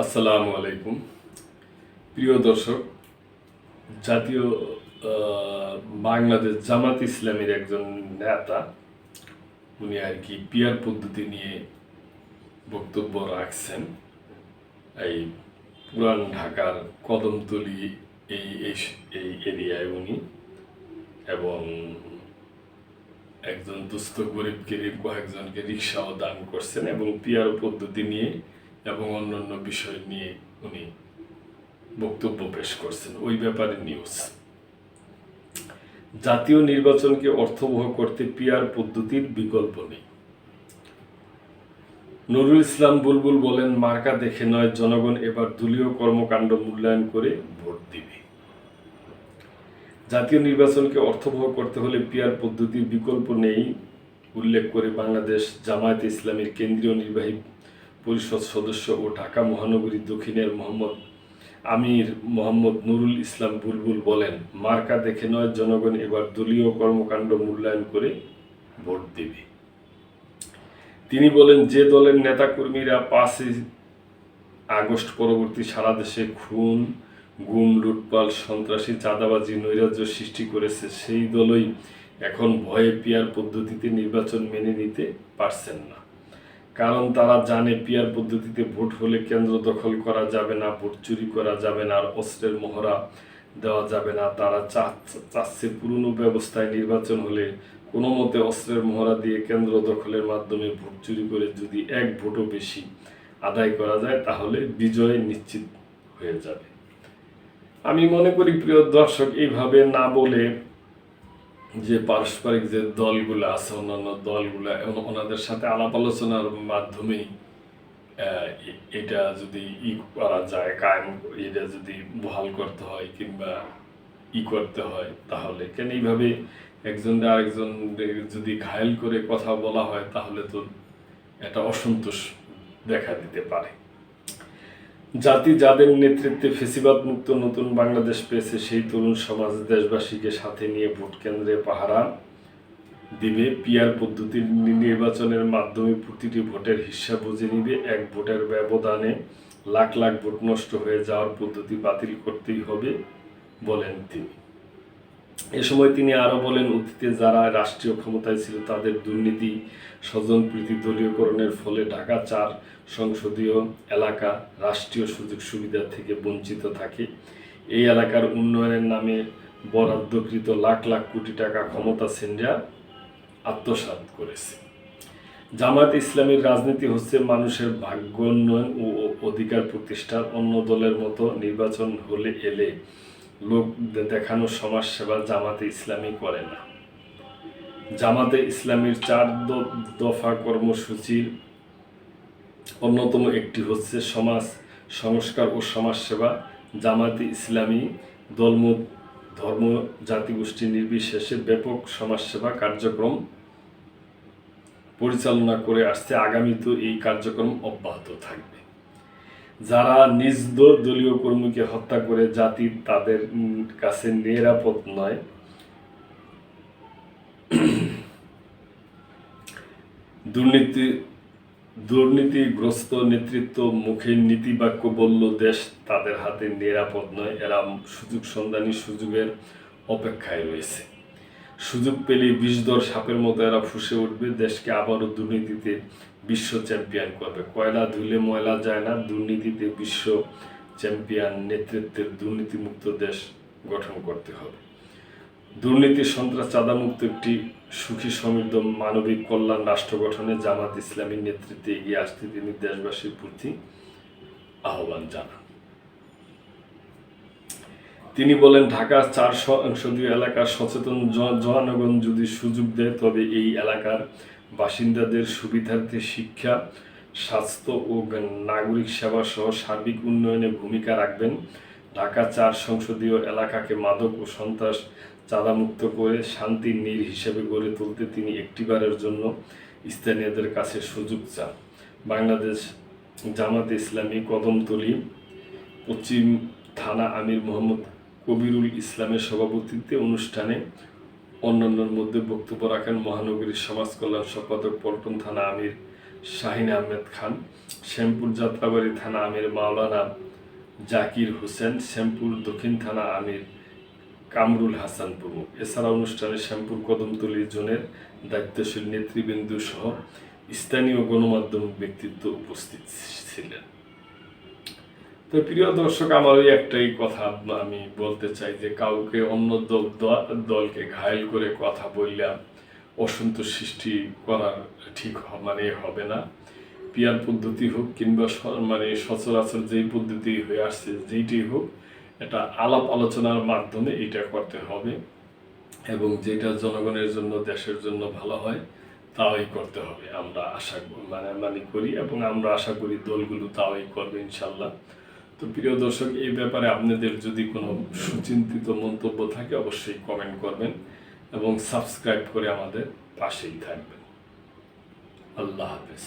আসসালামু আলাইকুম প্রিয় দর্শক। জাতীয় বাংলাদেশ জামাত ইসলামের একজন নেতা উনি আর কি পিয়ার পদ্ধতি নিয়ে বক্তব্য রাখছেন এই পুরান ঢাকার কদমতলী এই এই এই এরিয়ায় উনি, এবং একজন দুস্থ গরিবকে কয়েকজনকে রিক্সাও দান করছেন এবং পিয়ার পদ্ধতি নিয়ে এবং অন্যান্য বিষয় নিয়ে উনি বক্তব্য পেশ করছেন। ওই ব্যাপারে নিউজ, জাতীয় নির্বাচনকে অর্থবহ করতে পিয়ার পদ্ধতির বিকল্প নেই। নুরুল ইসলাম বুলবুল বলেন, মার্কা দেখে নয়, জনগণ এবার দলীয় কর্মকাণ্ড মূল্যায়ন করে ভোট দিবে। জাতীয় নির্বাচনকে অর্থবহ করতে হলে পিয়ার পদ্ধতির বিকল্প নেই উল্লেখ করে বাংলাদেশ জামায়াতে ইসলামীর কেন্দ্রীয় নির্বাহী পরিষদ সদস্য ও ঢাকা মহানগরী দক্ষিণের মোহাম্মদ নুরুল ইসলাম বুলবুল বলেন, মার্কা দেখে নয়, জনগণ এবার দলীয় কর্মকাণ্ড মূল্যায়ন করে ভোট দেবে। তিনি বলেন, যে দলের নেতাকর্মীরা 5ই আগস্ট পরবর্তী সারা দেশে খুন, গুম, লুটপাট, সন্ত্রাসী, চাঁদাবাজি, নৈরাজ্য সৃষ্টি করেছে, সেই দলই এখন ভয়ে পিয়ার পদ্ধতিতে নির্বাচন মেনে নিতে পারছেন না। কারণ তারা জানে পিয়ার পদ্ধতিতে ভোট হলে কেন্দ্র দখল করা যাবে না, ভোট চুরি করা যাবে না, আর অস্ত্রের মহড়া দেওয়া যাবে না। তারা চাচ্ছে পুরনো ব্যবস্থায় নির্বাচন হলে কোনো মতে অস্ত্রের মহড়া দিয়ে কেন্দ্র দখলের মাধ্যমে ভোট চুরি করে যদি এক ভোটও বেশি আদায় করা যায় তাহলে বিজয় নিশ্চিত হয়ে যাবে। আমি মনে করি প্রিয় দর্শক, এইভাবে না বলে যে পারস্পরিক যে দলগুলো আছে, অন্যান্য দলগুলো ওনাদের সাথে আলাপ আলোচনার মাধ্যমেই এটা যদি করা যায়, কায়েম, এটা যদি বহাল করতে হয় কিংবা করতে হয়, তাহলে কেন এইভাবে একজন আরেকজন যদি ঘায়েল করে কথা বলা হয় তাহলে তো একটা অসন্তোষ দেখা দিতে পারে। জাতি যাদের নেতৃত্বে ফেসিবাদ মুক্ত নতুন বাংলাদেশ পেয়েছে, সেই তরুণ সমাজ দেশবাসীকে সাথে নিয়ে ভোট কেন্দ্রে পাহারা দিবে। পিয়ার পদ্ধতির নির্বাচনের মাধ্যমে প্রতিটি ভোটের হিসাব বুঝে নিবে। এক ভোটের ব্যবধানে লাখ লাখ ভোট নষ্ট হয়ে যাওয়ার পদ্ধতি বাতিল করতেই হবে বলেন তিনি। এ সময় তিনি আরও বলেন, অতীতে যারা রাষ্ট্রীয় ক্ষমতায় ছিল তাদের দুর্নীতি, স্বজনপ্রীতি, দলীয়করণের ফলে ঢাকা 4 সংসদীয় এলাকা রাষ্ট্রীয় সুযোগ সুবিধা থেকে বঞ্চিত থাকে। এই এলাকার উন্নয়নের নামে বরাদ্দকৃত লাখ লাখ কোটি টাকা ক্ষমতাসীনরা আত্মসাৎ করেছে। জামায়াত ইসলামীর রাজনীতি হচ্ছে মানুষের ভাগ্য উন্নয়ন ও অধিকার প্রতিষ্ঠার। অন্য দলের মতো নির্বাচন এলে লোক দেখানো সমাজসেবা জামাতে ইসলামী করে না। জামাতে ইসলামীর 4 দফা কর্মসূচির অন্যতম একটি হচ্ছে সমাজ সংস্কার ও সমাজসেবা। জামাতে ইসলামী দলমত, ধর্ম, জাতিগোষ্ঠী নির্বিশেষে ব্যাপক সমাজসেবা কার্যক্রম পরিচালনা করে আসছে। আগামীতেও এই কার্যক্রম অব্যাহত থাকবে। যারা নিজ দলীয় কর্মীকে হত্যা করে জাতি তাদের কাছে নিরাপদ নয়। দুর্নীতিগ্রস্ত নেতৃত্ব মুখে নীতিবাক্য বলল দেশ তাদের হাতে নিরাপদ নয়। এরা সুযোগ সন্ধানী, সুযোগের অপেক্ষায় রয়েছে। সুযোগ পেলেই বিষধর সাপের মতো এরা ফুঁসে উঠবে, দেশকে আবারও দুর্নীতিতে বিশ্ব চ্যাম্পিয়ন করবে। কয়লা ধুলে ময়লা যায় না, দুর্নীতিতে বিশ্ব চ্যাম্পিয়ন নেতৃত্বের দুর্নীতিমুক্ত দেশ গঠন করতে হবে। দুর্নীতি, সন্ত্রাস, চাঁদামুক্ত একটি সুখী সমৃদ্ধ মানবিক কল্যাণ রাষ্ট্র গঠনে জামাত ইসলামীর নেতৃত্বে এগিয়ে আসতে তিনি দেশবাসীর প্রতি আহ্বান জানান। তিনি বলেন, ঢাকার 4 সংসদীয় এলাকার সচেতন জনগণ যদি সুযোগ দেয় তবে এই এলাকার বাসিন্দাদের সুবিধার্থে শিক্ষা, স্বাস্থ্য ও নাগরিক সেবা সহ সার্বিক উন্নয়নে ভূমিকা রাখবেন। ঢাকা 4 সংসদীয় এলাকাকে মাদক ও সন্ত্রাস, চাঁদামুক্ত করে শান্তির নীড় হিসেবে গড়ে তুলতে তিনি একটিবারের জন্য স্থানীয়দের কাছে সুযোগ চান। বাংলাদেশ জামাতে ইসলামী কদমতলী পশ্চিম থানা আমির মোহাম্মদ কবিরুল ইসলামের সভাপতিত্বে অনুষ্ঠানে অন্যান্যের মধ্যে বক্তব্য রাখেন মহানগরীর সমাজ কল্যাণ সম্পাদক, পল্টন থানা আমির শাহিন আহমেদ খান, শ্যামপুর যাত্রাবাড়ি থানা আমির মাওলানা জাকির হোসেন, শ্যামপুর দক্ষিণ থানা আমির কামরুল হাসান প্রমুখ। এছাড়া অনুষ্ঠানে শ্যামপুর কদমতলী জোনের দায়িত্বশীল নেতৃবৃন্দ সহ স্থানীয় গণমাধ্যম ব্যক্তিত্ব উপস্থিত ছিলেন। তো প্রিয় দর্শক, আমার ওই একটাই কথা আমি বলতে চাই যে কাউকে অন্য দলকে ঘায়েল করে কথা বললাম অসন্তোষ সৃষ্টি করার ঠিক হবে না। পিয়ার পদ্ধতি হোক কিংবা সচরাচর যেই পদ্ধতি হয়ে আসছে যেইটি হোক, এটা আলাপ আলোচনার মাধ্যমে এটা করতে হবে এবং যেটা জনগণের জন্য দেশের জন্য ভালো হয় তাই করতে হবে। আমরা আশা করি এবং আমরা আশা করি দলগুলো তাই করবে ইনশাল্লাহ। তো প্রিয় দর্শক, এই ব্যাপারে আপনাদের যদি কোনো সুচিন্তিত মন্তব্য থাকে অবশ্যই কমেন্ট করবেন এবং সাবস্ক্রাইব করে আমাদের পাশেই থাকবেন। আল্লাহ হাফেজ।